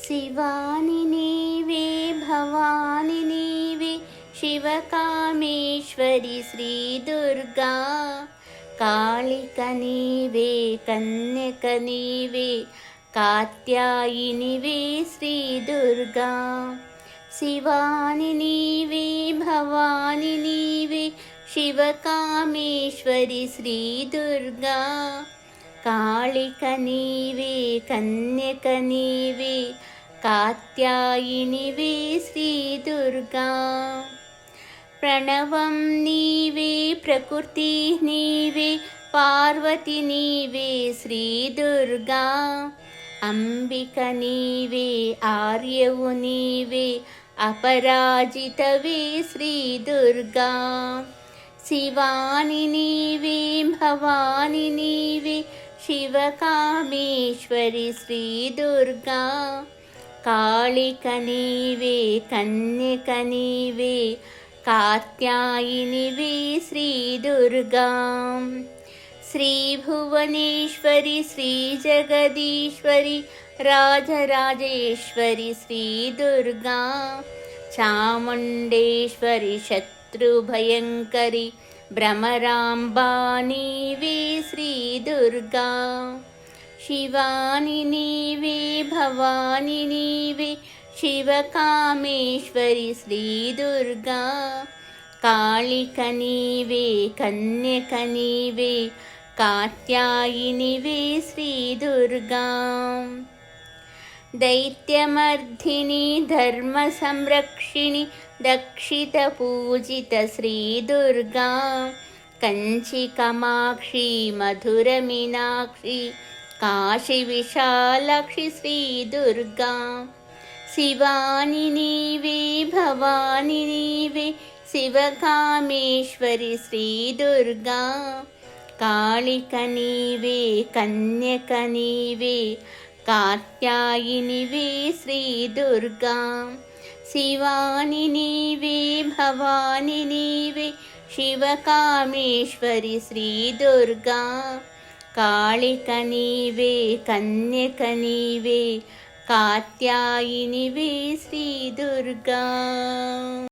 శివాని నీవే భవాని నీవే శివకామేశ్వరి శ్రీ దుర్గా కాళిక నీవే కన్యక నీవే కాత్యాయినివే శ్రీ దుర్గా శివాని నీవే భవాని నీవే శివకామేశ్వరి శ్రీ దుర్గా కాళిక నీవే కన్యక నీవే కాత్యాయినివే శ్రీ దుర్గా ప్రణవం నీవే ప్రకృతి నీవే పార్వతి నీవే శ్రీ దుర్గా అంబిక నీవే ఆర్యవు నీవే అపరాజితవే శ్రీ దుర్గా శివాని నీవే భవాని నీవే శివకామేశ్వరి శ్రీ దుర్గా కాళిక నీవే కన్యక నీవే కాత్యాయినివే శ్రీ దుర్గా శ్రీ భువనేశ్వరి శ్రీ జగదీశ్వరి రాజరాజేశ్వరి శ్రీ దుర్గా చాముండేశ్వరి శత్రుభయంకరి భ్రమరాంబా నీవే శ్రీ దుర్గా శివాని నీవే భవాని నీవే శివకామేశ్వరి శ్రీ దుర్గా కాళిక నీవే కన్యక నీవే కాత్యాయినివే శ్రీ దుర్గా దైత్యమర్ధిని ధర్మ సంరక్షిణి దక్షిత పూజిత శ్రీ దుర్గా కంచి కమాక్షి మధుర మీనాక్షి కాశీ విశాలాక్షి శ్రీ దుర్గా శివాని నీవే భవాని నీవే శివకామేశ్వరి శ్రీ దుర్గా కాళిక నీవే కన్యక నీవే కాత్యాయినివే శ్రీ దుర్గా శివాని నీవే భవాని నీవే శివకామేశ్వరి శ్రీ దుర్గా కాళిక నీవే కన్యక నీవే కాత్యాయినివే శ్రీ దుర్గా.